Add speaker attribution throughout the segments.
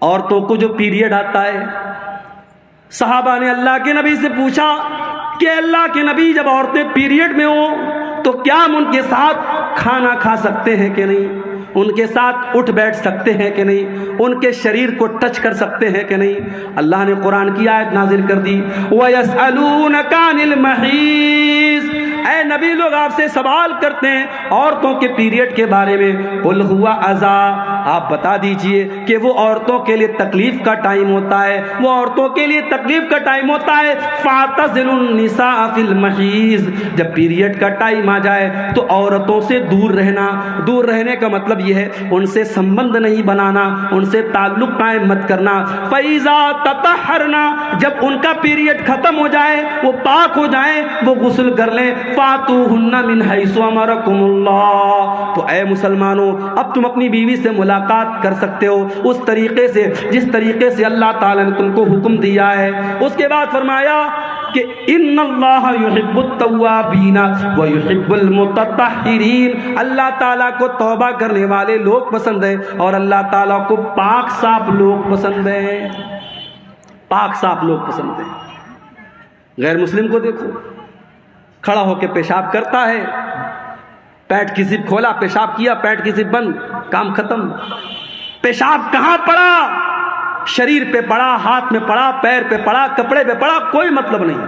Speaker 1: عورتوں کو جو پیریڈ آتا ہے، صحابہ نے اللہ کے نبی سے پوچھا کہ اللہ کے نبی جب عورتیں پیریڈ میں ہوں تو کیا ہم ان کے ساتھ کھانا کھا سکتے ہیں کہ نہیں، ان کے ساتھ اٹھ بیٹھ سکتے ہیں کہ نہیں، ان کے شریر کو ٹچ کر سکتے ہیں کہ نہیں؟ اللہ نے قرآن کی آیت نازل کر دی، وَيَسْأَلُونَكَ عَنِ الْمَحِيضِ، اے نبی لوگ آپ سے سوال کرتے ہیں عورتوں کے پیریڈ کے بارے میں، قُلْ هُوَ أَذًى، آپ بتا دیجئے کہ وہ عورتوں کے لیے تکلیف کا ٹائم ہوتا ہے، وہ عورتوں کے لیے تکلیف کا ٹائم ہوتا ہے، فَاعْتَزِلُوا النِّسَاءَ فِي الْمَحِيضِ، جب پیریڈ کا ٹائم آ جائے تو عورتوں سے دور رہنا۔ دور رہنے کا مطلب یہ ہے ان سے سمبند نہیں بنانا، ان سے تعلق قائم مت کرنا۔ فَإِذَا تَطَهَّرْنَا، جب ان کا پیریڈ ختم ہو جائے، وہ پاک ہو جائیں، وہ غسل کر لیں، فَاتُوهُنَّ مِنْ حَيْثُ أَمَرَكُمُ اللَّهُ، تو اے مسلمانوں اب تم اپنی بیوی سے ملاقات کر سکتے ہو اس طریقے سے جس طریقے سے اللہ تعالیٰ نے تم کو حکم دیا ہے۔ اس کے بعد فرمایا کہ ان اللہ یحب التوابین ویحب المتطہرین، اللہ تعالیٰ کو توبہ کرنے والے لوگ پسند ہیں اور اللہ تعالیٰ کو پاک صاف لوگ پسند ہیں، پاک صاف لوگ پسند ہیں۔ غیر مسلم کو دیکھو، کھڑا ہو کے پیشاب کرتا ہے، پیٹ کی زپ کھولا، پیشاب کیا، پیٹ کی زپ بند، کام ختم۔ پیشاب کہاں پڑا؟ شریر پہ پڑا، ہاتھ میں پڑا، پیر پہ پڑا، کپڑے پہ پڑا، کوئی مطلب نہیں۔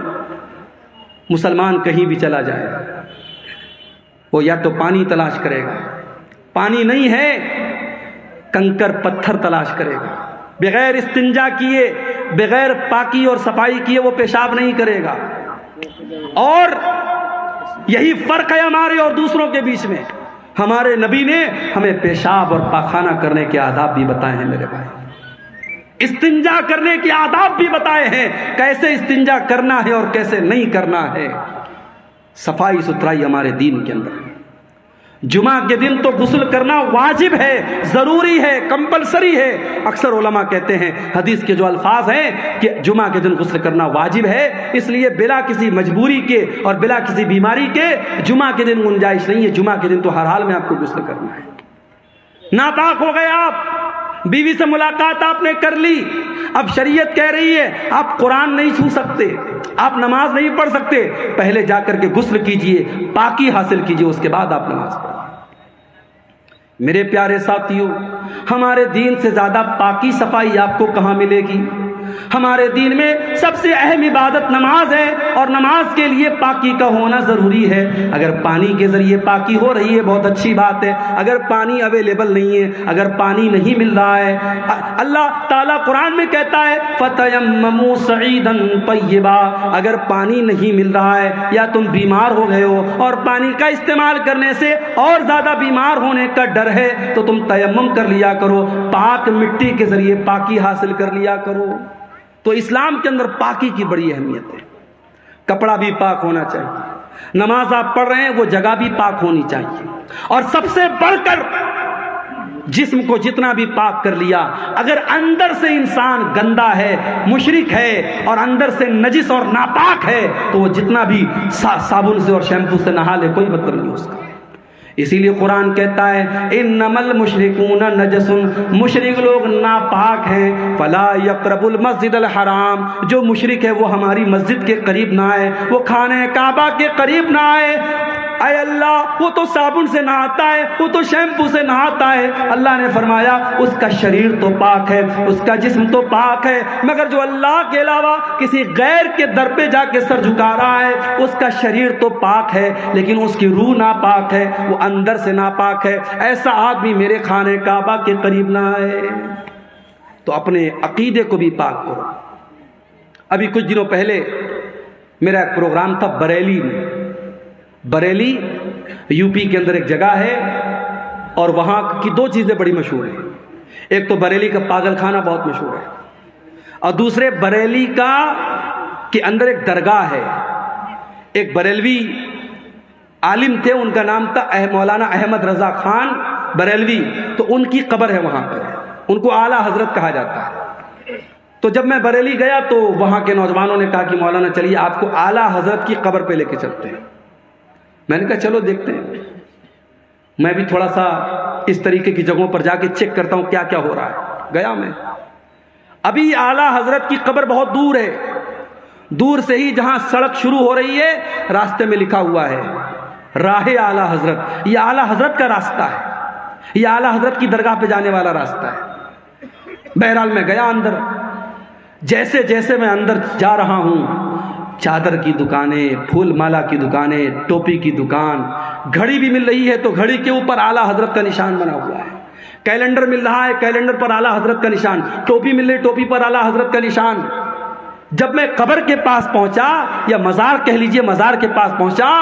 Speaker 1: مسلمان کہیں بھی چلا جائے وہ یا تو پانی تلاش کرے گا، پانی نہیں ہے کنکر پتھر تلاش کرے گا، بغیر استنجا کیے، بغیر پاکی اور صفائی کیے وہ پیشاب نہیں کرے گا۔ اور یہی فرق ہے ہمارے اور دوسروں کے بیچ میں۔ ہمارے نبی نے ہمیں پیشاب اور پاخانہ کرنے کے آداب بھی بتائے ہیں میرے بھائی، استنجا کرنے کے آداب بھی بتائے ہیں، کیسے استنجا کرنا ہے اور کیسے نہیں کرنا ہے۔ صفائی ستھرائی ہمارے دین کے اندر۔ جمعہ کے دن تو غسل کرنا واجب ہے، ضروری ہے، کمپلسری ہے۔ اکثر علماء کہتے ہیں حدیث کے جو الفاظ ہیں کہ جمعہ کے دن غسل کرنا واجب ہے، اس لیے بلا کسی مجبوری کے اور بلا کسی بیماری کے جمعہ کے دن گنجائش نہیں ہے، جمعہ کے دن تو ہر حال میں آپ کو غسل کرنا ہے۔ ناپاک ہو گئے آپ، بیوی سے ملاقات آپ نے کر لی، اب شریعت کہہ رہی ہے آپ قرآن نہیں چھو سکتے، آپ نماز نہیں پڑھ سکتے، پہلے جا کر کے غسل کیجئے، پاکی حاصل کیجئے، اس کے بعد آپ نماز پڑھیں۔ میرے پیارے ساتھیوں، ہمارے دین سے زیادہ پاکی صفائی آپ کو کہاں ملے گی؟ ہمارے دین میں سب سے اہم عبادت نماز ہے اور نماز کے لیے پاکی کا ہونا ضروری ہے۔ اگر پانی کے ذریعے پاکی ہو رہی ہے بہت اچھی بات ہے، اگر پانی اویلیبل نہیں ہے، اگر پانی نہیں مل رہا ہے، اللہ تعالیٰ قرآن میں کہتا ہے فَتَيَمَّمُوا صَعِيدًا طَيِّبًا، اگر پانی نہیں مل رہا ہے یا تم بیمار ہو گئے ہو اور پانی کا استعمال کرنے سے اور زیادہ بیمار ہونے کا ڈر ہے تو تم تیمم کر لیا کرو، پاک مٹی کے ذریعے پاکی حاصل کر لیا کرو۔ تو اسلام کے اندر پاکی کی بڑی اہمیت ہے۔ کپڑا بھی پاک ہونا چاہیے، نماز آپ پڑھ رہے ہیں وہ جگہ بھی پاک ہونی چاہیے، اور سب سے بڑھ کر جسم کو جتنا بھی پاک کر لیا، اگر اندر سے انسان گندا ہے، مشرک ہے اور اندر سے نجس اور ناپاک ہے تو وہ جتنا بھی صابن سے اور شیمپو سے نہا لے کوئی مطلب نہیں اس کا۔ اسی لیے قرآن کہتا ہے انما المشرکون نجس، مشرک لوگ ناپاک ہیں، فلا یقرب المسجد الحرام، جو مشرک ہے وہ ہماری مسجد کے قریب نہ آئے، وہ خانہ کعبہ کے قریب نہ آئے۔ اے اللہ وہ تو صابن سے نہاتا ہے، وہ تو شیمپو سے نہاتا ہے، اللہ نے فرمایا اس کا شریر تو پاک ہے، اس کا جسم تو پاک ہے، مگر جو اللہ کے علاوہ کسی غیر کے در پہ جا کے سر جھکا رہا ہے اس کا شریر تو پاک ہے لیکن اس کی روح ناپاک ہے، وہ اندر سے ناپاک ہے، ایسا آدمی میرے خانہ کعبہ کے قریب نہ آئے۔ تو اپنے عقیدے کو بھی پاک کرو۔ ابھی کچھ دنوں پہلے میرا ایک پروگرام تھا بریلی میں۔ بریلی یو پی کے اندر ایک جگہ ہے اور وہاں کی دو چیزیں بڑی مشہور ہیں، ایک تو بریلی کا پاگل خانہ بہت مشہور ہے، اور دوسرے بریلی کا کے اندر ایک درگاہ ہے۔ ایک بریلوی عالم تھے، ان کا نام تھا مولانا احمد رضا خان بریلوی، تو ان کی قبر ہے وہاں پہ، ان کو اعلیٰ حضرت کہا جاتا ہے۔ تو جب میں بریلی گیا تو وہاں کے نوجوانوں نے کہا کہ مولانا چلیے آپ کو اعلیٰ حضرت کی قبر پہ لے کے چلتے ہیں۔ میں نے کہا چلو دیکھتے ہیں، میں بھی تھوڑا سا اس طریقے کی جگہوں پر جا کے چیک کرتا ہوں کیا کیا ہو رہا ہے۔ گیا میں، ابھی اعلیٰ حضرت کی قبر بہت دور ہے، دور سے ہی جہاں سڑک شروع ہو رہی ہے راستے میں لکھا ہوا ہے راہ اعلیٰ حضرت، یہ اعلیٰ حضرت کا راستہ ہے، یہ اعلیٰ حضرت کی درگاہ پہ جانے والا راستہ ہے۔ بہرحال میں گیا اندر، جیسے جیسے میں اندر جا رہا ہوں چادر کی دکانیں، پھول مالا کی دکانیں، ٹوپی کی دکان، گھڑی بھی مل رہی ہے تو گھڑی کے اوپر اعلیٰ حضرت کا نشان بنا ہوا ہے، کیلنڈر مل رہا ہے، کیلنڈر پر اعلیٰ حضرت کا نشان، ٹوپی مل رہی، ٹوپی پر اعلیٰ حضرت کا نشان۔ جب میں قبر کے پاس پہنچا یا مزار کہہ لیجئے، مزار کے پاس پہنچا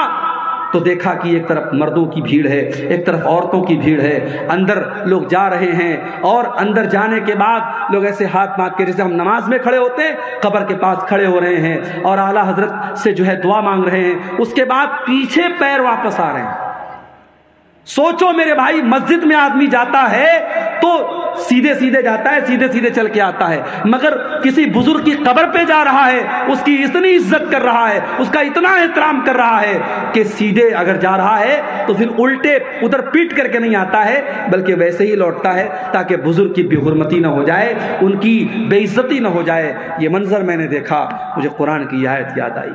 Speaker 1: تو دیکھا کہ ایک طرف مردوں کی بھیڑ ہے، ایک طرف عورتوں کی بھیڑ ہے، اندر لوگ جا رہے ہیں، اور اندر جانے کے بعد لوگ ایسے ہاتھ مات کے جیسے ہم نماز میں کھڑے ہوتے ہیں قبر کے پاس کھڑے ہو رہے ہیں اور اعلیٰ حضرت سے جو ہے دعا مانگ رہے ہیں، اس کے بعد پیچھے پیر واپس آ رہے ہیں۔ سوچو میرے بھائی، مسجد میں آدمی جاتا ہے تو سیدھے سیدھے جاتا ہے، سیدھے سیدھے چل کے آتا ہے، مگر کسی بزرگ کی قبر پہ جا رہا ہے، اس کی اتنی عزت کر رہا ہے، اس کا اتنا احترام کر رہا ہے کہ سیدھے اگر جا رہا ہے تو پھر الٹے ادھر پیٹ کر کے نہیں آتا ہے، بلکہ ویسے ہی لوٹتا ہے تاکہ بزرگ کی بے حرمتی نہ ہو جائے، ان کی بے عزتی نہ ہو جائے۔ یہ منظر میں نے دیکھا، مجھے قرآن کی آیت یاد آئی،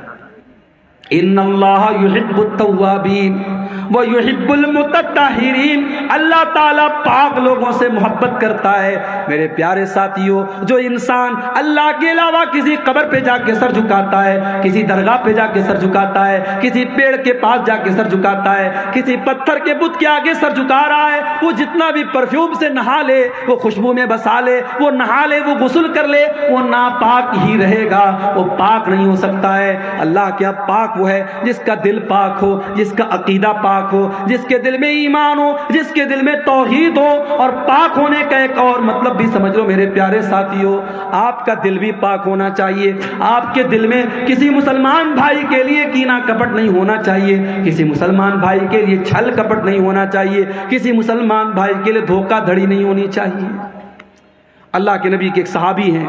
Speaker 1: ان اللہ یحب التوابین ویحب المتطہرین، اللہ تعالیٰ پاک لوگوں سے محبت کرتا ہے۔ میرے پیارے ساتھیوں، جو انسان اللہ کے علاوہ کسی قبر پہ جا کے سر جھکاتا ہے، کسی درگاہ پہ جا کے سر جھکاتا ہے، کسی پیڑ کے پاس جا کے سر جھکاتا ہے، کسی پتھر کے بت کے آگے سر جھکا رہا ہے، وہ جتنا بھی پرفیوم سے نہا لے، وہ خوشبو میں بسا لے، وہ نہا لے، وہ غسل کر لے، وہ ناپاک ہی رہے گا، وہ پاک نہیں ہو سکتا ہے۔ اللہ کیا پاک وہ ہے جس کا دل پاک ہو، جس کا عقیدہ پاک ہو، جس کے دل میں ایمان ہو، جس کے دل میں توحید ہو۔ اور پاک ہونے کا ایک اور مطلب بھی سمجھ لو میرے پیارے ساتھیوں، آپ کا دل بھی پاک ہونا چاہیے، آپ کے دل میں کسی مسلمان بھائی کے لیے کینہ کپٹ نہیں ہونا چاہیے، کسی مسلمان بھائی کے لیے چھل کپٹ نہیں ہونا چاہیے، کسی مسلمان بھائی کے لیے دھوکہ دھڑی نہیں ہونی چاہیے۔ اللہ کے نبی کے ایک صحابی ہیں،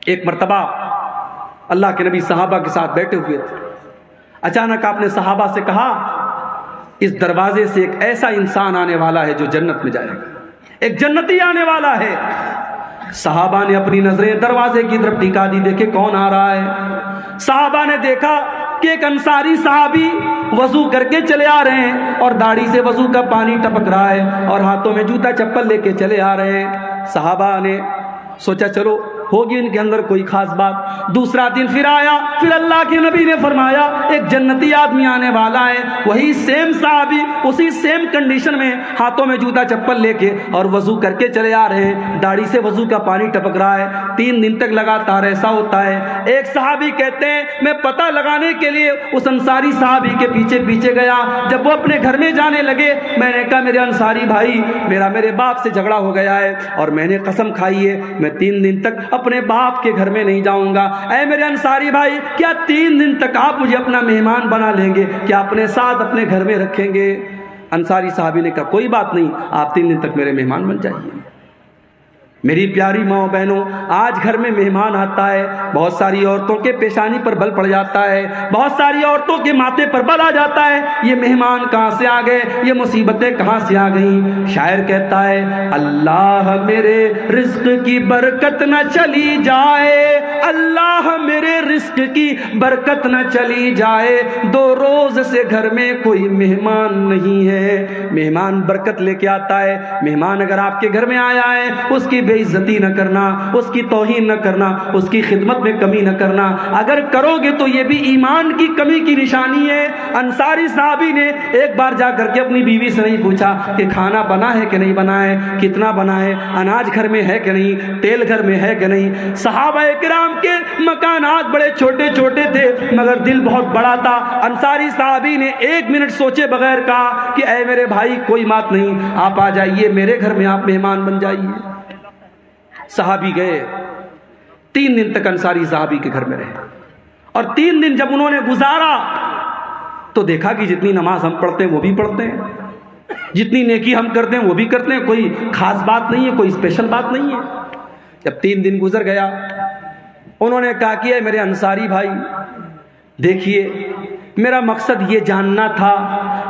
Speaker 1: ایک مرتبہ اللہ کے نبی صحابہ کے ساتھ بیٹھے ہوئے تھے، اچانک آپ نے صحابہ سے کہا اس دروازے سے ایک ایسا انسان آنے والا ہے جو جنت میں جائے گا، ایک جنتی آنے والا ہے۔ صحابہ نے اپنی نظریں دروازے کی طرف ٹکا دی، دیکھے کون آ رہا ہے۔ صحابہ نے دیکھا کہ ایک انصاری صحابی وضو کر کے چلے آ رہے ہیں اور داڑھی سے وضو کا پانی ٹپک رہا ہے اور ہاتھوں میں جوتا چپل لے کے چلے آ رہے ہیں۔ صحابہ نے سوچا چلو ہوگی ان کے اندر کوئی خاص بات۔ دوسرا دن پھر آیا، پھر اللہ کے نبی نے فرمایا ایک جنتی آدمی آنے والا ہے، وہی سیم صحابی اسی سیم کنڈیشن میں ہاتھوں میں جوتا چپل لے کے اور وضو کر کے چلے آ رہے ہیں، داڑھی سے وضو کا پانی ٹپک رہا ہے۔ 3 دن تک لگاتار ایسا ہوتا ہے۔ ایک صحابی کہتے ہیں میں پتہ لگانے کے لیے اس انصاری صحابی کے پیچھے پیچھے گیا، جب وہ اپنے گھر میں جانے لگے میں نے کہا میرے انصاری بھائی میرے باپ سے جھگڑا ہو گیا ہے اور میں نے قسم کھائی ہے میں 3 دن تک اپنے باپ کے گھر میں نہیں جاؤں گا۔ اے میرے انصاری بھائی کیا 3 دن تک آپ مجھے اپنا مہمان بنا لیں گے، کیا اپنے ساتھ اپنے گھر میں رکھیں گے؟ انصاری صحابی نے کہا کوئی بات نہیں، آپ 3 دن تک میرے مہمان بن جائیے۔ میری پیاری ماں بہنوں، آج گھر میں مہمان آتا ہے، بہت ساری عورتوں کے پیشانی پر بل پڑ جاتا ہے، بہت ساری عورتوں کے ماتھے پر بل آ جاتا ہے، یہ مہمان کہاں سے آ گئے، یہ مصیبتیں کہاں سے آ گئیں۔ شاعر کہتا ہے اللہ میرے رزق کی برکت نہ چلی جائے، اللہ میرے رزق کی برکت نہ چلی جائے، 2 روز سے گھر میں کوئی مہمان نہیں ہے۔ مہمان برکت لے کے آتا ہے، مہمان اگر آپ کے گھر میں آیا ہے اس کی بے عزتی نہ کرنا، اس کی توہین نہ کرنا، اس کی خدمت میں کمی نہ کرنا، اگر کرو گے تو یہ بھی ایمان کی کمی کی نشانی ہے۔ انصاری صحابی نے ایک بار جا کر کے اپنی بیوی سے نہیں پوچھا کہ کھانا بنا ہے کہ نہیں بنا ہے، کتنا بنا ہے، اناج گھر میں ہے کہ نہیں، تیل گھر میں ہے کہ نہیں۔ صحابہ کرام کے مکانات بڑے چھوٹے چھوٹے تھے مگر دل بہت بڑا تھا۔ انصاری صحابی نے 1 منٹ سوچے بغیر کہا کہ اے میرے بھائی کوئی بات نہیں، آپ آ جائیے میرے گھر میں، آپ مہمان بن جائیے۔ صحابی گئے، 3 دن تک انصاری صحابی کے گھر میں رہے، اور 3 دن جب انہوں نے گزارا تو دیکھا کہ جتنی نماز ہم پڑھتے ہیں وہ بھی پڑھتے ہیں، جتنی نیکی ہم کرتے ہیں وہ بھی کرتے ہیں، کوئی خاص بات نہیں ہے، کوئی اسپیشل بات نہیں ہے۔ جب 3 دن گزر گیا انہوں نے کہا کہ اے میرے انصاری بھائی دیکھیے میرا مقصد یہ جاننا تھا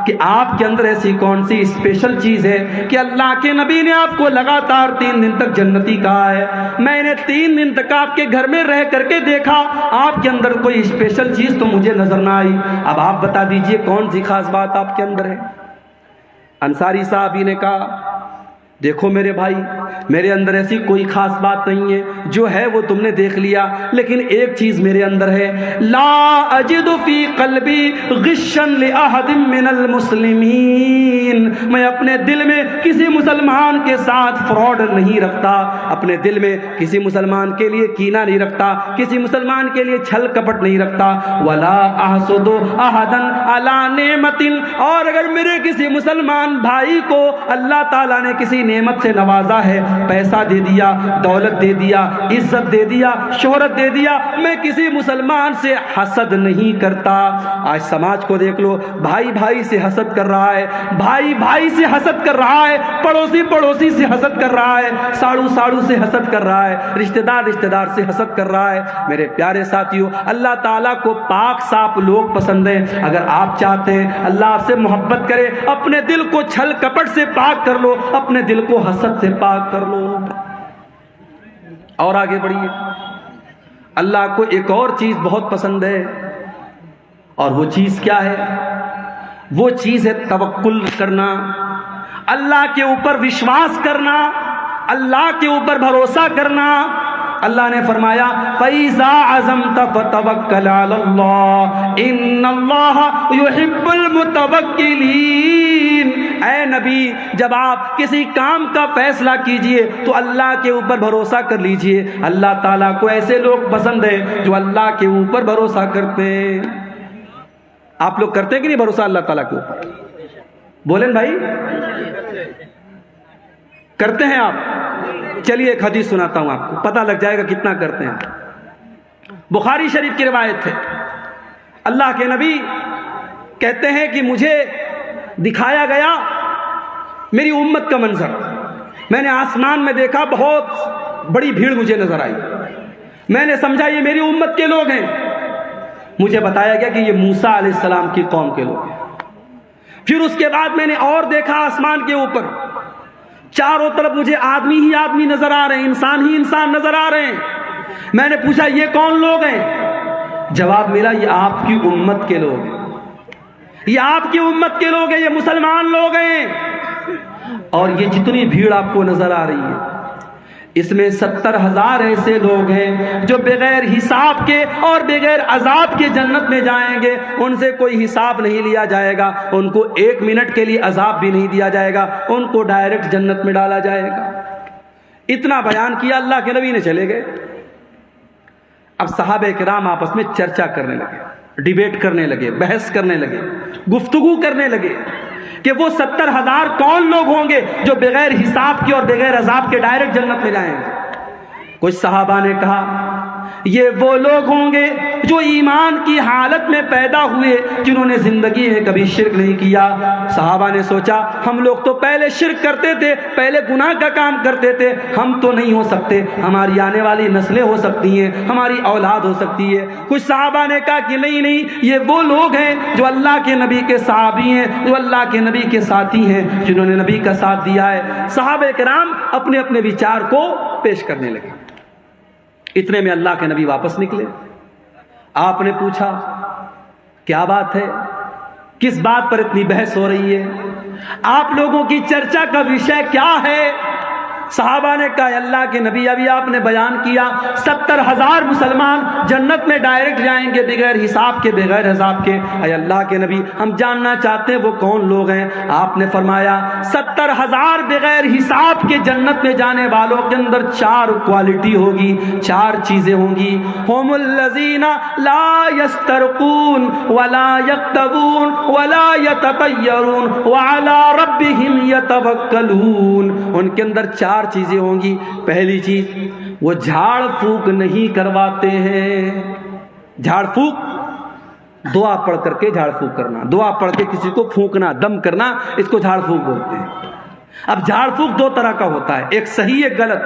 Speaker 1: کہ آپ کے اندر ایسی کون سی اسپیشل چیز ہے کہ اللہ کے نبی نے آپ کو لگاتار 3 دن تک جنتی کہا ہے. میں نے 3 دن تک آپ کے گھر میں رہ کر کے دیکھا, آپ کے اندر کوئی اسپیشل چیز تو مجھے نظر نہ آئی. اب آپ بتا دیجئے کون سی خاص بات آپ کے اندر ہے. انصاری صاحبی نے کہا دیکھو میرے بھائی, میرے اندر ایسی کوئی خاص بات نہیں ہے, جو ہے وہ تم نے دیکھ لیا, لیکن ایک چیز میرے اندر ہے, لا اجد فی قلبی غشا لأحد من المسلمین. میں اپنے دل میں کسی مسلمان کے ساتھ فراڈ نہیں رکھتا, اپنے دل میں کسی مسلمان کے لیے کینہ نہیں رکھتا, کسی مسلمان کے لیے چھل کپٹ نہیں رکھتا. ولا احسد احدا علی نعمت, اور اگر میرے کسی مسلمان بھائی کو اللہ تعالیٰ نے کسی نعمت سے نوازا ہے, پیسہ دے دیا, دولت دے دیا, عزت دے دیا, شہرت دے دیا, میں کسی مسلمان سے حسد نہیں کرتا. آج سماج کو دیکھ لو, بھائی بھائی سے حسد کر رہا ہے, بھائی بھائی سے حسد کر رہا ہے, پڑوسی پڑوسی سے حسد کر رہا ہے, ساڑو ساڑو سے حسد کر رہا ہے, رشتہ دار سے حسد کر رہا ہے. میرے پیارے ساتھیو, اللہ تعالیٰ کو پاک صاف لوگ پسند ہیں. اگر آپ چاہتے ہیں اللہ آپ سے محبت کرے, اپنے دل کو چھل کپٹ سے پاک کر لو, اپنے دل کو حسد سے پاک کر لو. اور آگے بڑھیے. اللہ کو ایک اور چیز بہت پسند ہے, اور وہ چیز کیا ہے؟ وہ چیز ہے توکل کرنا, اللہ کے اوپر وشواس کرنا, اللہ کے اوپر بھروسہ کرنا. اللہ نے فرمایا فَإِذَا عَزَمْتَ فَتَوَكَّلْ عَلَى اللَّهِ إِنَّ اللَّهَ يُحِبُّ الْمُتَوَكِّلِينَ. اے نبی, جب آپ کسی کام کا فیصلہ کیجئے تو اللہ کے اوپر بھروسہ کر لیجئے. اللہ تعالیٰ کو ایسے لوگ پسند ہیں جو اللہ کے اوپر بھروسہ کرتے ہیں. آپ لوگ کرتے ہیں کہ نہیں بھروسہ اللہ تعالیٰ کے اوپر؟ بولیں بھائی, کرتے ہیں آپ؟ چلیے ایک حدیث سناتا ہوں آپ کو, پتہ لگ جائے گا کتنا کرتے ہیں. بخاری شریف کی روایت ہے, اللہ کے نبی کہتے ہیں کہ مجھے دکھایا گیا میری امت کا منظر. میں نے آسمان میں دیکھا, بہت بڑی بھیڑ مجھے نظر آئی. میں نے سمجھا یہ میری امت کے لوگ ہیں. مجھے بتایا گیا کہ یہ موسیٰ علیہ السلام کی قوم کے لوگ ہیں. پھر اس کے بعد میں نے اور دیکھا آسمان کے اوپر, چاروں طرف مجھے آدمی ہی آدمی نظر آ رہے ہیں, انسان ہی انسان نظر آ رہے ہیں. میں نے پوچھا یہ کون لوگ ہیں؟ جواب ملا یہ آپ کی امت کے لوگ ہیں, یہ آپ کی امت کے لوگ ہیں, یہ مسلمان لوگ ہیں. اور یہ جتنی بھیڑ آپ کو نظر آ رہی ہے, اس میں 70,000 ایسے لوگ ہیں جو بغیر حساب کے اور بغیر عذاب کے جنت میں جائیں گے. ان سے کوئی حساب نہیں لیا جائے گا, ان کو 1 منٹ کے لیے عذاب بھی نہیں دیا جائے گا, ان کو ڈائریکٹ جنت میں ڈالا جائے گا. اتنا بیان کیا, اللہ کے نبی نے چلے گئے. اب صحابہ کرام آپس میں چرچا کرنے لگے, ڈیبیٹ کرنے لگے, بحث کرنے لگے, گفتگو کرنے لگے کہ وہ 70,000 کون لوگ ہوں گے جو بغیر حساب کے اور بغیر عذاب کے ڈائریکٹ جنت میں جائیں گے. کچھ صحابہ نے کہا یہ وہ لوگ ہوں گے جو ایمان کی حالت میں پیدا ہوئے, جنہوں نے زندگی میں کبھی شرک نہیں کیا. صحابہ نے سوچا ہم لوگ تو پہلے شرک کرتے تھے, پہلے گناہ کا کام کرتے تھے, ہم تو نہیں ہو سکتے, ہماری آنے والی نسلیں ہو سکتی ہیں, ہماری اولاد ہو سکتی ہے. کچھ صحابہ نے کہا کہ نہیں, یہ وہ لوگ ہیں جو اللہ کے نبی کے صحابی ہیں, جو اللہ کے نبی کے ساتھی ہیں, جنہوں نے نبی کا ساتھ دیا ہے. صحابہ کرام اپنے اپنے وچار کو پیش کرنے لگے. اتنے میں اللہ کے نبی واپس نکلے. آپ نے پوچھا کیا بات ہے, کس بات پر اتنی بحث ہو رہی ہے, آپ لوگوں کی چرچا کا وشے کیا ہے؟ صحابہ نے کہا اللہ کے نبی ابھی آپ نے بیان کیا 70,000 مسلمان جنت میں ڈائریکٹ جائیں گے بغیر حساب کے, بغیر عذاب کے. اے اللہ کے نبی ہم جاننا چاہتے ہیں وہ کون لوگ ہیں. آپ نے فرمایا 70,000 بغیر حساب کے جنت میں جانے والوں کے اندر 4 کوالٹی ہوگی, 4 چیزیں ہوں گی. هم الذین لا یسترقون ولا یکتبون ولا یتطیرون وعلی ربهم یتوکلون. ان کے اندر 4 چیزیں ہوں گی. پہلی چیز وہ جھاڑ پھونک نہیں کرواتے ہیں. جھاڑ پھونک, دعا پڑھ کر کے جھاڑ پھونک کرنا, دعا پڑھ کے کسی کو پھونکنا, دم کرنا, اس کو جھاڑ پھونک بولتے ہیں. اب جھاڑ پھونک 2 طرح کا ہوتا ہے, ایک صحیح ایک غلط.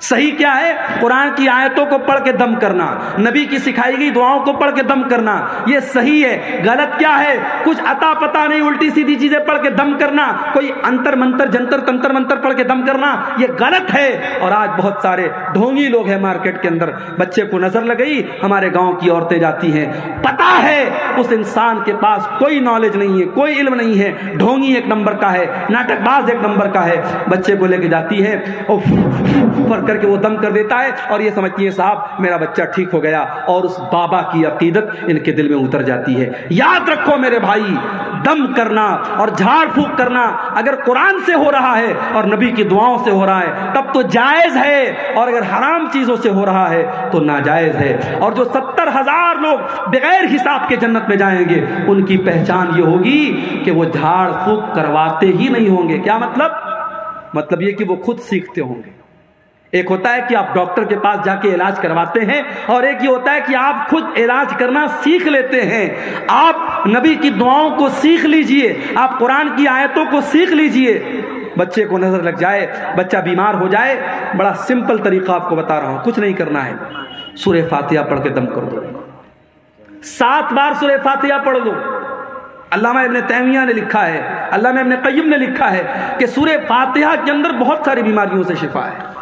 Speaker 1: صحیح کیا ہے؟ قرآن کی آیتوں کو پڑھ کے دم کرنا، نبی کی سکھائی گئی دعاؤں کو پڑھ کے دم کرنا، یہ صحیح ہے۔ غلط کیا ہے؟ کچھ عطا پتہ نہیں الٹی سیدھی چیزیں پڑھ کے دم کرنا، کوئی انتر منتر جنتر تنتر منتر پڑھ کے دم کرنا، یہ غلط ہے۔ اور آج بہت سارے ڈھونگی لوگ ہیں مارکیٹ کے اندر، بچے کو نظر لگئی، ہمارے گاؤں کی عورتیں جاتی ہیں، پتہ ہے اس انسان کے پاس کوئی نالج نہیں ہے، کوئی علم نہیں ہے، ڈھونگی ایک نمبر کا ہے، ناٹک باز ایک نمبر کا ہے، بچے کو لے کے جاتی ہے اور کر کے وہ دم کر دیتا ہے، اور یہ سمجھتی ہے صاحب میرا بچہ ٹھیک ہو گیا، اور اس بابا کی عقیدت ان کے دل میں اتر جاتی ہے۔ یاد رکھو میرے بھائی، دم کرنا اور جھاڑ پھونک کرنا اگر قرآن سے ہو رہا ہے اور نبی کی دعاؤں سے ہو رہا ہے تب تو جائز ہے، اور اگر حرام چیزوں سے ہو رہا ہے تو ناجائز ہے۔ اور جو 70,000 لوگ بغیر حساب کے جنت میں جائیں گے، ان کی پہچان یہ ہوگی کہ وہ جھاڑ پھونک کرواتے ہی نہیں ہوں گے۔ کیا مطلب یہ کہ وہ خود سیکھتے ہوں گے۔ ایک ہوتا ہے کہ آپ ڈاکٹر کے پاس جا کے علاج کرواتے ہیں، اور ایک یہ ہوتا ہے کہ آپ خود علاج کرنا سیکھ لیتے ہیں۔ آپ نبی کی دعاؤں کو سیکھ لیجئے، آپ قرآن کی آیتوں کو سیکھ لیجئے۔ بچے کو نظر لگ جائے، بچہ بیمار ہو جائے، بڑا سمپل طریقہ آپ کو بتا رہا ہوں، کچھ نہیں کرنا ہے، سورہ فاتحہ پڑھ کے دم کر دو، 7 بار سورہ فاتحہ پڑھ لو۔ علامہ ابن تیمیہ نے لکھا ہے، علامہ ابن قیم نے لکھا ہے کہ سورہ فاتحہ کے اندر بہت ساری بیماریوں سے شفا ہے۔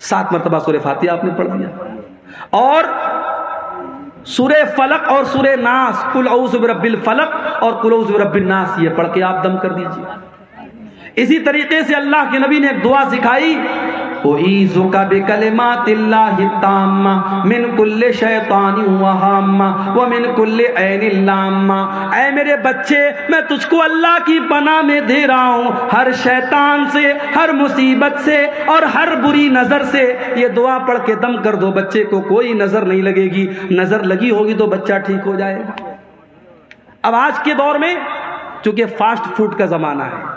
Speaker 1: 7 مرتبہ سورہ فاتحہ آپ نے پڑھ دیا، اور سورہ فلق اور سورہ ناس، قل اعوذ برب الفلق اور قل اعوذ برب الناس، یہ پڑھ کے آپ دم کر دیجیے۔ اسی طریقے سے اللہ کے نبی نے ایک دعا سکھائی، اعیذک بکلمات اللہ التامہ من کل شیطان وہامہ ومن کل عین لامہ۔ اے میرے بچے، میں تجھ کو اللہ کی پناہ میں دے رہا ہوں ہر شیطان سے، ہر مصیبت سے اور ہر بری نظر سے۔ یہ دعا پڑھ کے دم کر دو، بچے کو کوئی نظر نہیں لگے گی، نظر لگی ہوگی تو بچہ ٹھیک ہو جائے گا۔ اب آج کے دور میں چونکہ فاسٹ فوڈ کا زمانہ ہے،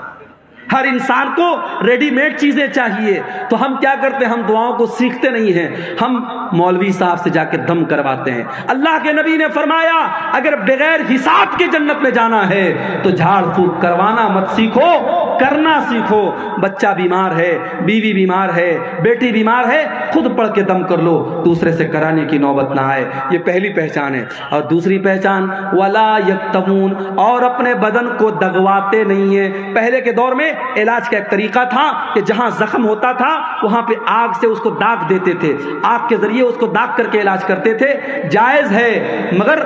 Speaker 1: ہر انسان کو ریڈی میڈ چیزیں چاہیے، تو ہم کیا کرتے ہیں؟ ہم دعاؤں کو سیکھتے نہیں ہیں، ہم مولوی صاحب سے جا کے دم کرواتے ہیں۔ اللہ کے نبی نے فرمایا اگر بغیر حساب کے جنت میں جانا ہے تو جھاڑ پھونک کروانا مت سیکھو، کرنا سیکھو۔ بچہ بیمار ہے، بیوی بیمار ہے، بیٹی بیمار ہے، خود پڑھ کے دم کر لو، دوسرے سے کرانے کی نوبت نہ آئے۔ یہ پہلی پہچان ہے۔ اور دوسری پہچان، ولا یکتمون، اور اپنے بدن کو دغواتے نہیں ہیں۔ پہلے کے دور میں علاج کا ایک طریقہ تھا کہ جہاں زخم ہوتا تھا وہاں پہ آگ سے اس کو داغ دیتے تھے، آگ کے ذریعے اس کو داغ کر کے علاج کرتے تھے۔ جائز ہے مگر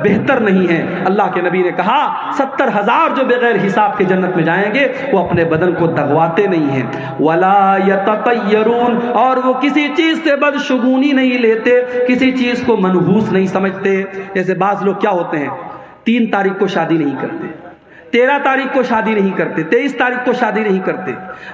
Speaker 1: بہتر نہیں ہے۔ اللہ کے نبی نے کہا 70,000 جو بغیر حساب کے جنت میں جائیں گے وہ اپنے بدن کو دغواتے نہیں ہیں۔ ولا یتطیرون، اور وہ کسی چیز سے بدشگونی نہیں لیتے، کسی چیز کو منحوس نہیں سمجھتے۔ جیسے بعض لوگ کیا ہوتے ہیں، 3 تاریخ کو شادی نہیں کرتے، 13 تاریخ کو شادی نہیں کرتے، 23 تاریخ کو شادی نہیں کرتے،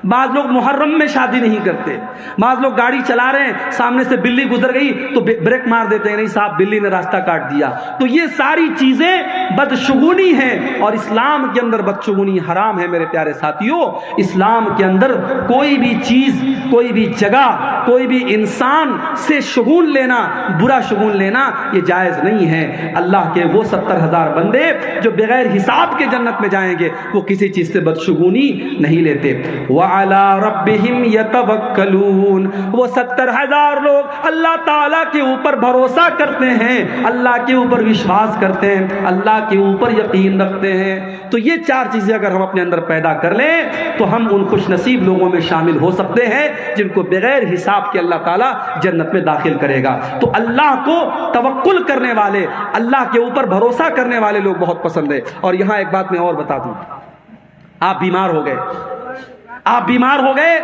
Speaker 1: بعض لوگ محرم میں شادی نہیں کرتے، بعض لوگ گاڑی چلا رہے ہیں سامنے سے بلی گزر گئی تو بریک مار دیتے ہیں، نہیں صاحب بلی نے راستہ کاٹ دیا۔ تو یہ ساری چیزیں بدشگونی ہیں، اور اسلام کے اندر بدشگونی حرام ہے میرے پیارے ساتھیوں۔ اسلام کے اندر کوئی بھی چیز، کوئی بھی جگہ، کوئی بھی انسان سے شگون لینا، برا شگون لینا، یہ جائز نہیں ہے۔ اللہ کے وہ 70,000 بندے جو بغیر حساب کے جنت میں جائیں گے وہ کسی چیز سے بدشگونی نہیں لیتے۔ وَعَلَىٰ رَبِّهِمْ يَتَوَكَّلُونَ، وہ 70,000 لوگ اللہ تعالیٰ کے اوپر بھروسہ کرتے ہیں، اللہ کے اوپر وشواس کرتے ہیں، اللہ کے اوپر یقین رکھتے ہیں۔ تو یہ 4 چیزیں اگر ہم اپنے اندر پیدا کر لیں تو ہم ان خوش نصیب لوگوں میں شامل ہو سکتے ہیں جن کو بغیر حساب کے اللہ تعالیٰ جنت میں داخل کرے گا۔ تو اللہ کو توکل کرنے والے، اللہ کے اوپر بھروسہ کرنے والے لوگ بہت پسند ہے۔ اور یہاں ایک بات میں اور بتا دوں، آپ بیمار ہو گئے، آپ بیمار ہو گئے،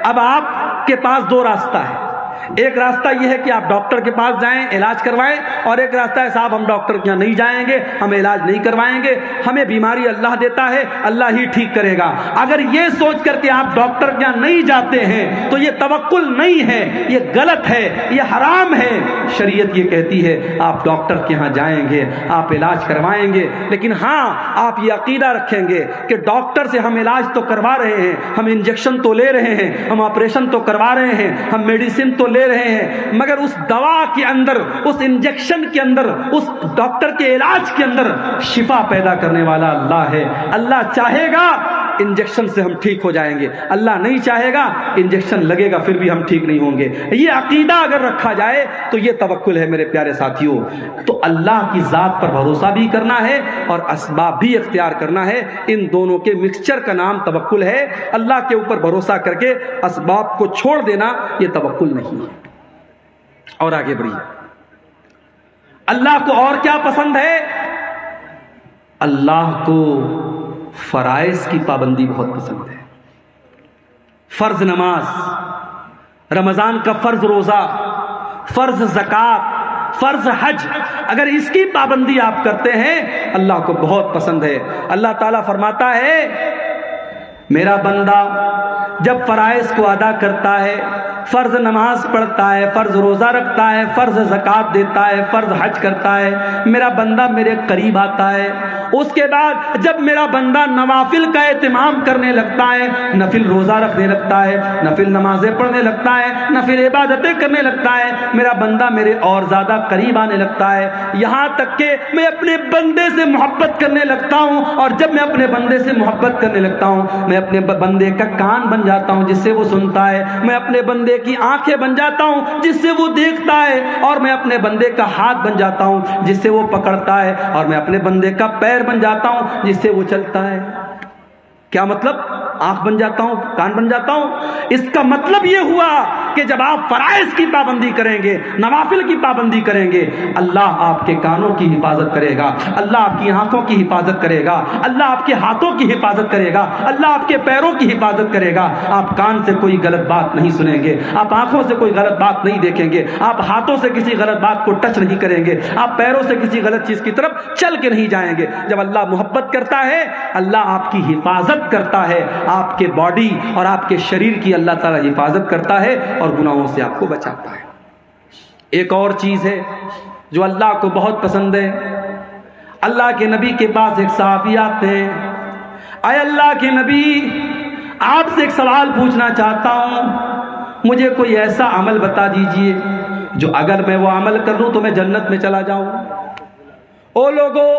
Speaker 1: اب آپ کے پاس 2 راستہ ہے۔ ایک راستہ یہ ہے کہ آپ ڈاکٹر کے پاس جائیں، علاج کروائیں، اور ایک راستہ ہے صاحب ہم ڈاکٹر کے یہاں نہیں جائیں گے، ہم علاج نہیں کروائیں گے، ہمیں بیماری اللہ دیتا ہے، اللہ ہی ٹھیک کرے گا۔ اگر یہ سوچ کر کے آپ ڈاکٹر کے یہاں نہیں جاتے ہیں تو یہ توکل نہیں ہے، یہ غلط ہے، یہ حرام ہے۔ شریعت یہ کہتی ہے آپ ڈاکٹر کے یہاں جائیں گے، آپ علاج کروائیں گے، لیکن ہاں آپ یہ عقیدہ رکھیں گے کہ ڈاکٹر سے ہم علاج تو کروا رہے ہیں، ہم انجیکشن تو لے رہے ہیں، ہم آپریشن تو کروا رہے ہیں، ہم میڈیسن تو لے رہے ہیں، مگر اس دوا کے اندر، اس انجیکشن کے اندر، اس ڈاکٹر کے علاج کے اندر شفا پیدا کرنے والا اللہ ہے۔ اللہ چاہے گا انجیکشن سے ہم ٹھیک ہو جائیں گے، اللہ نہیں چاہے گا انجیکشن لگے گا پھر بھی ہم ٹھیک نہیں ہوں گے۔ یہ عقیدہ اگر رکھا جائے تو یہ توکل ہے میرے پیارے ساتھیوں۔ تو اللہ کی ذات پر بھروسہ بھی کرنا ہے اور اسباب بھی اختیار کرنا ہے، ان دونوں کے مکسچر کا نام توکل ہے۔ اللہ کے اوپر بھروسہ کر کے اسباب کو چھوڑ دینا یہ توکل نہیں ہے۔ اور آگے بڑھیے، اللہ کو اور کیا پسند ہے؟ اللہ کو فرائض کی پابندی بہت پسند ہے۔ فرض نماز، رمضان کا فرض روزہ، فرض زکوٰۃ، فرض حج، اگر اس کی پابندی آپ کرتے ہیں اللہ کو بہت پسند ہے۔ اللہ تعالیٰ فرماتا ہے میرا بندہ جب فرائض کو ادا کرتا ہے، فرض نماز پڑھتا ہے، فرض روزہ رکھتا ہے، فرض زکوٰۃ دیتا ہے، فرض حج کرتا ہے، میرا بندہ میرے قریب آتا ہے۔ اس کے بعد جب میرا بندہ نوافل کا اہتمام کرنے لگتا ہے، نفل روزہ رکھنے لگتا ہے، نفل نمازیں پڑھنے لگتا ہے، نفل عبادتیں کرنے لگتا ہے، میرا بندہ میرے اور زیادہ قریب آنے لگتا ہے، یہاں تک کہ میں اپنے بندے سے محبت کرنے لگتا ہوں۔ اور جب میں اپنے بندے سے محبت کرنے لگتا ہوں میں اپنے بندے کا کان بن جاتا ہوں جس سے وہ سنتا ہے، میں اپنے بندے کی آنکھیں بن جاتا ہوں جس سے وہ دیکھتا ہے، اور میں اپنے بندے کا ہاتھ بن جاتا ہوں جس سے وہ پکڑتا ہے، اور میں اپنے بندے کا پیر بن جاتا ہوں جس سے وہ چلتا ہے۔ کیا مطلب؟ آنکھ بن جاتا ہوں، کان بن جاتا ہوں۔ اس کا مطلب یہ ہوا کہ جب آپ فرائض کی پابندی کریں گے، نوافل کی پابندی کریں گے، اللہ آپ کے کانوں کی حفاظت کرے گا، اللہ آپ کی آنکھوں کی حفاظت کرے گا، اللہ آپ کے ہاتھوں کی حفاظت کرے گا، اللہ آپ کے پیروں کی حفاظت کرے گا۔ آپ کان سے کوئی غلط بات نہیں سنیں گے، آپ آنکھوں سے کوئی غلط بات نہیں دیکھیں گے، آپ ہاتھوں سے کسی غلط بات کو ٹچ نہیں کریں گے، آپ پیروں سے کسی غلط چیز کی طرف چل کے نہیں جائیں گے۔ جب اللہ محبت کرتا ہے اللہ آپ کی حفاظت کرتا ہے، آپ کے باڈی اور آپ کے شریر کی اللہ تعالیٰ حفاظت کرتا ہے اور گناہوں سے آپ کو بچاتا ہے۔ ایک اور چیز ہے جو اللہ کو بہت پسند ہے۔ اللہ کے نبی کے پاس ایک صحابی آتے ہیں، اے اللہ کے نبی آپ سے ایک سوال پوچھنا چاہتا ہوں، مجھے کوئی ایسا عمل بتا دیجئے جو اگر میں وہ عمل کر لوں تو میں جنت میں چلا جاؤں۔ او لوگو،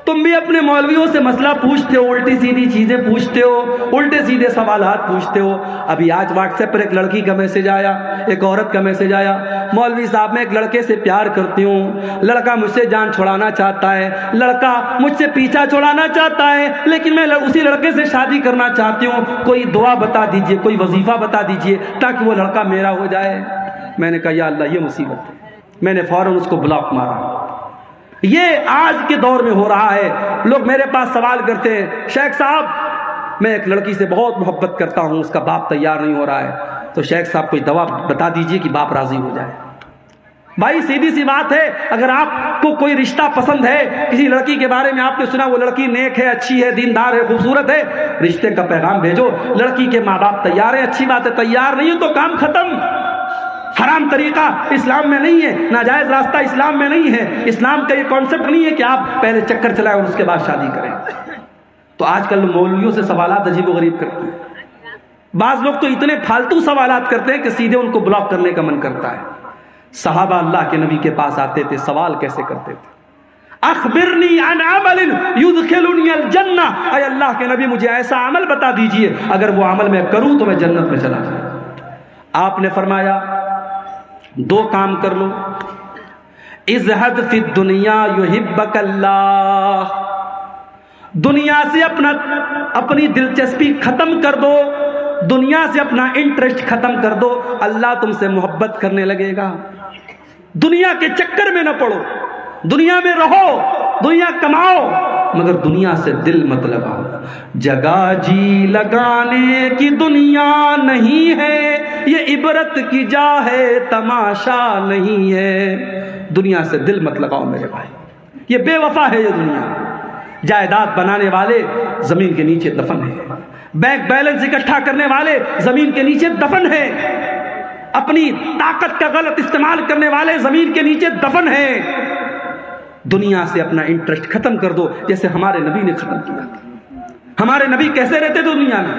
Speaker 1: تم بھی اپنے مولویوں سے مسئلہ پوچھتے ہو، الٹی سیدھی چیزیں پوچھتے ہو، الٹے سیدھے سوالات پوچھتے ہو۔ ابھی آج واٹس ایپ پر ایک لڑکی کا میسج آیا، ایک عورت کا میسج آیا، مولوی صاحب میں ایک لڑکے سے پیار کرتی ہوں، لڑکا مجھ سے جان چھڑانا چاہتا ہے، لڑکا مجھ سے پیچھا چھڑانا چاہتا ہے، لیکن میں اسی لڑکے سے شادی کرنا چاہتی ہوں، کوئی دعا بتا دیجئے، کوئی وظیفہ بتا دیجئے تاکہ وہ لڑکا میرا ہو جائے۔ میں نے کہا یا اللہ یہ مصیبت ہے، میں نے فوراً اس کو بلاک مارا۔ یہ آج کے دور میں ہو رہا ہے۔ لوگ میرے پاس سوال کرتے ہیں، شیخ صاحب میں ایک لڑکی سے بہت محبت کرتا ہوں، اس کا باپ تیار نہیں ہو رہا ہے، تو شیخ صاحب کوئی دوا بتا دیجئے کہ باپ راضی ہو جائے۔ بھائی سیدھی سی بات ہے، اگر آپ کو کوئی رشتہ پسند ہے، کسی لڑکی کے بارے میں آپ نے سنا وہ لڑکی نیک ہے، اچھی ہے، دیندار ہے، خوبصورت ہے، رشتے کا پیغام بھیجو۔ لڑکی کے ماں باپ تیار ہیں، اچھی بات ہے، تیار نہیں ہے تو کام ختم۔ حرام طریقہ اسلام میں نہیں ہے، ناجائز راستہ اسلام میں نہیں ہے، اسلام کا یہ کانسیپٹ نہیں ہے کہ آپ پہلے چکر چلائیں اور اس کے بعد شادی کریں۔ تو آج کل مولویوں سے سوالات عجیب و غریب کرتے ہیں، بعض لوگ تو اتنے پھالتو سوالات کرتے ہیں کہ سیدھے ان کو بلاک کرنے کا من کرتا ہے۔ صحابہ اللہ کے نبی کے پاس آتے تھے، سوال کیسے کرتے تھے؟ اخبرنی عن عمل یدخلنی الجنہ، اے اللہ کے نبی مجھے ایسا عمل بتا دیجئے اگر وہ عمل میں کروں تو میں جنت میں چلا جاؤں۔ آپ نے فرمایا دو کام کر لو، ازہد فی الدنیا یحبک اللہ، دنیا سے اپنی دلچسپی ختم کر دو، دنیا سے اپنا انٹرسٹ ختم کر دو، اللہ تم سے محبت کرنے لگے گا۔ دنیا کے چکر میں نہ پڑو، دنیا میں رہو، دنیا کماؤ، مگر دنیا سے دل مت لگاؤ۔ جگہ جی لگانے کی دنیا نہیں ہے، یہ عبرت کی جا ہے، تماشا نہیں ہے۔ دنیا سے دل مت لگاؤ میرے بھائی، یہ بے وفا ہے یہ دنیا۔ جائیداد بنانے والے زمین کے نیچے دفن ہیں، بینک بیلنس اکٹھا کرنے والے زمین کے نیچے دفن ہیں، اپنی طاقت کا غلط استعمال کرنے والے زمین کے نیچے دفن ہیں۔ دنیا سے اپنا انٹرسٹ ختم کر دو، جیسے ہمارے نبی نے ختم کیا تھا۔ ہمارے نبی کیسے رہتے تھے دنیا میں؟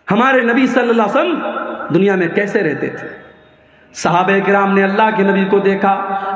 Speaker 1: ہمارے نبی صلی اللہ علیہ وسلم دنیا میں کیسے رہتے تھے؟ صحابہ کرام نے اللہ کے نبی کو دیکھا،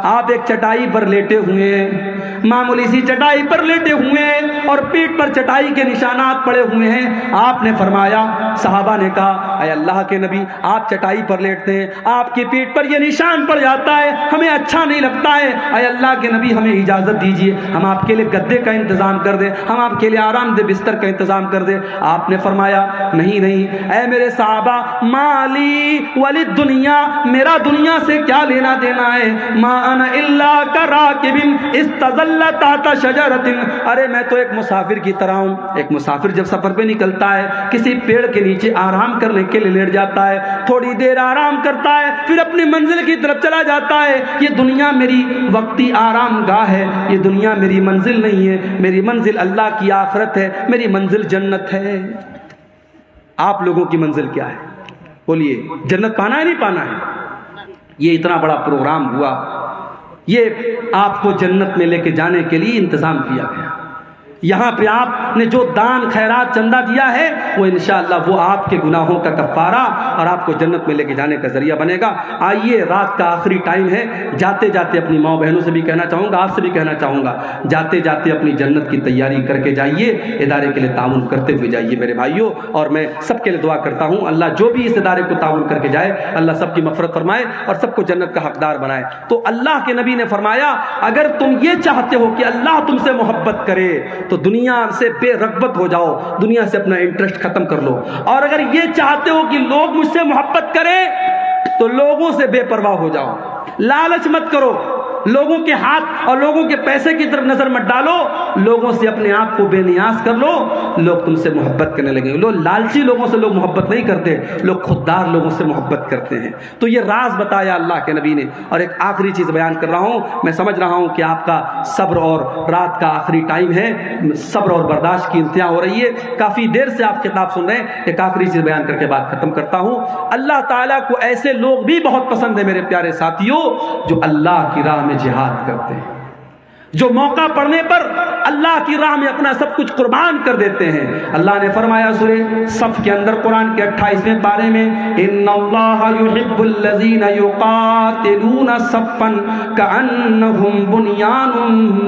Speaker 1: آپ ایک چٹائی پر لیٹے ہوئے ہیں، معمولی سی چٹائی پر لیٹے ہوئے ہیں اور پیٹھ پر چٹائی کے نشانات پڑے ہوئے ہیں۔ آپ نے فرمایا، صحابہ نے کہا، اے اللہ کے نبی، آپ چٹائی پر لیٹتے ہیں، آپ کی پیٹھ پر یہ نشان پڑ جاتا ہے، ہمیں اچھا نہیں لگتا ہے، اے اللہ کے نبی ہمیں اجازت دیجیے، ہم آپ کے لیے گدے کا انتظام کر دیں، ہم آپ کے لیے آرام دہ بستر کا انتظام کر دیں۔ آپ نے فرمایا، نہیں نہیں اے میرے صحابہ، مالی ولی دنیا، میرا دنیا سے کیا لینا دینا ہے، ما انا الا کراکب استظل تحت شجرۃ، ارے میں تو ایک مسافر کی طرح ہوں۔ ایک مسافر جب سفر پہ نکلتا ہے، کسی پیڑ کے نیچے آرام کرنے کے لیے لیٹ جاتا ہے، تھوڑی دیر آرام کرتا ہے، پھر اپنی منزل کی طرف چلا جاتا ہے۔ یہ دنیا میری وقتی آرام گاہ ہے، یہ دنیا میری منزل نہیں ہے، میری منزل اللہ کی آخرت ہے، میری منزل جنت ہے۔ آپ لوگوں کی منزل کیا ہے؟ بولیے، جنت پانا ہے نہیں پانا ہے؟ یہ اتنا بڑا پروگرام ہوا، یہ آپ کو جنت میں لے کے جانے کے لیے انتظام کیا گیا۔ یہاں پہ آپ نے جو دان خیرات چندہ دیا ہے، وہ انشاءاللہ وہ آپ کے گناہوں کا کفارہ اور آپ کو جنت میں لے کے جانے کا ذریعہ بنے گا۔ آئیے، رات کا آخری ٹائم ہے، جاتے جاتے اپنی ماں بہنوں سے بھی کہنا چاہوں گا، آپ سے بھی کہنا چاہوں گا، جاتے جاتے اپنی جنت کی تیاری کر کے جائیے، ادارے کے لیے تعاون کرتے ہوئے جائیے میرے بھائیوں۔ اور میں سب کے لیے دعا کرتا ہوں، اللہ جو بھی اس ادارے کو تعاون کر کے جائے، اللہ سب کی مغفرت فرمائے اور سب کو جنت کا حقدار بنائے۔ تو اللہ کے نبی نے فرمایا، اگر تم یہ چاہتے ہو کہ اللہ تم سے محبت کرے تو دنیا سے بے رغبت ہو جاؤ، دنیا سے اپنا انٹرسٹ ختم کر لو، اور اگر یہ چاہتے ہو کہ لوگ مجھ سے محبت کریں تو لوگوں سے بے پرواہ ہو جاؤ، لالچ مت کرو، لوگوں کے ہاتھ اور لوگوں کے پیسے کی طرف نظر مت ڈالو، لوگوں سے اپنے آپ کو بے نیاز کر لو، لوگ تم سے محبت کرنے لگیں گے۔ لوگ لالچی لوگوں سے لوگ محبت نہیں کرتے، لوگ خوددار لوگوں سے محبت کرتے ہیں۔ تو یہ راز بتایا اللہ کے نبی نے۔ اور ایک آخری چیز بیان کر رہا ہوں، میں سمجھ رہا ہوں کہ آپ کا صبر اور رات کا آخری ٹائم ہے، صبر اور برداشت کی انتہا ہو رہی ہے، کافی دیر سے آپ کتاب سن رہے ہیں۔ ایک آخری چیز بیان کر کے بات ختم کرتا ہوں۔ اللہ تعالیٰ کو ایسے لوگ بھی بہت پسند ہیں میرے پیارے ساتھیوں، جو اللہ کی راہ میں جہاد کرتے ہیں، جو موقع پڑنے پر اللہ کی راہ میں اپنا سب کچھ قربان کر دیتے ہیں۔ اللہ نے فرمایا سورہ صف کے اندر قرآن کے 28ویں پارے میں، ان اللہ یحب الذین یقاتلون صفا کأنہم بنیان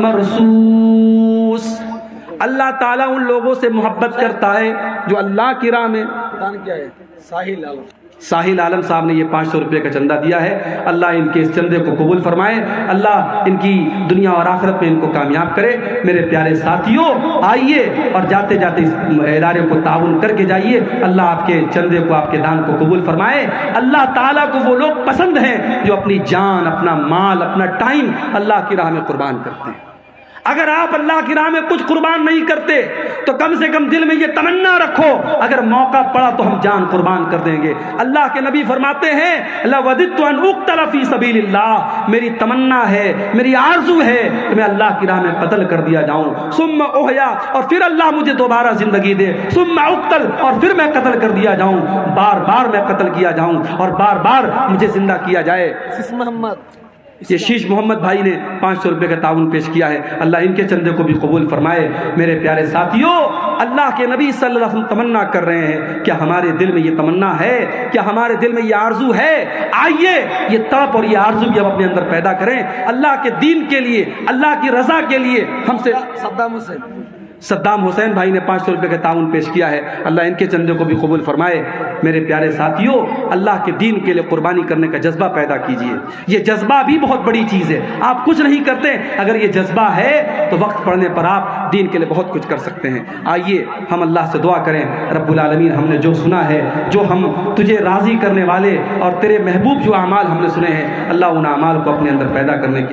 Speaker 1: مرصوص، اللہ تعالیٰ ان لوگوں سے محبت کرتا ہے جو اللہ کی راہ میں۔
Speaker 2: کیا ہے؟
Speaker 1: ساحل عالم صاحب نے یہ 500 روپے کا چندہ دیا ہے، اللہ ان کے اس چندے کو قبول فرمائے، اللہ ان کی دنیا اور آخرت میں ان کو کامیاب کرے۔ میرے پیارے ساتھیوں، آئیے اور جاتے جاتے اس ادارے کو تعاون کر کے جائیے، اللہ آپ کے چندے کو، آپ کے دان کو قبول فرمائے۔ اللہ تعالیٰ کو وہ لوگ پسند ہیں جو اپنی جان، اپنا مال، اپنا ٹائم اللہ کی راہ میں قربان کرتے ہیں۔ اگر آپ اللہ کی راہ میں کچھ قربان نہیں کرتے تو کم سے کم دل میں یہ تمنا رکھو، اگر موقع پڑا تو ہم جان قربان کر دیں گے۔ اللہ کے نبی فرماتے ہیں، لَوَدِدْتُ أَنْ أُقْتَلَ فِي سَبِيلِ اللَّهِ، میری تمنا ہے، میری آرزو ہے کہ میں اللہ کی راہ میں قتل کر دیا جاؤں، ثم احیا، اور پھر اللہ مجھے دوبارہ زندگی دے، ثم اقتل، اور پھر میں قتل کر دیا جاؤں، بار بار میں قتل کیا جاؤں اور بار بار مجھے زندہ کیا جائے۔ یہ شیش محمد بھائی نے 500 روپے کا تعاون پیش کیا ہے، اللہ ان کے چندے کو بھی قبول فرمائے۔ میرے پیارے ساتھیوں، اللہ کے نبی صلی اللہ علیہ وسلم تمنا کر رہے ہیں، کیا ہمارے دل میں یہ تمنا ہے؟ کیا ہمارے دل میں یہ آرزو ہے؟ آئیے یہ تڑپ اور یہ آرزو بھی ہم اپنے اندر پیدا کریں، اللہ کے دین کے لیے، اللہ کی رضا کے لیے۔ ہم سے صدام حسین بھائی نے 500 روپے کا تعاون پیش کیا ہے، اللہ ان کے چندے کو بھی قبول فرمائے۔ میرے پیارے ساتھیوں، اللہ کے دین کے لیے قربانی کرنے کا جذبہ پیدا کیجئے، یہ جذبہ بھی بہت بڑی چیز ہے۔ آپ کچھ نہیں کرتے، اگر یہ جذبہ ہے تو وقت پڑنے پر آپ دین کے لیے بہت کچھ کر سکتے ہیں۔ آئیے ہم اللہ سے دعا کریں، رب العالمین ہم نے جو سنا ہے، جو ہم تجھے راضی کرنے والے اور تیرے محبوب جو اعمال ہم نے سنے ہیں، اللہ ان اعمال کو اپنے اندر پیدا کرنے کی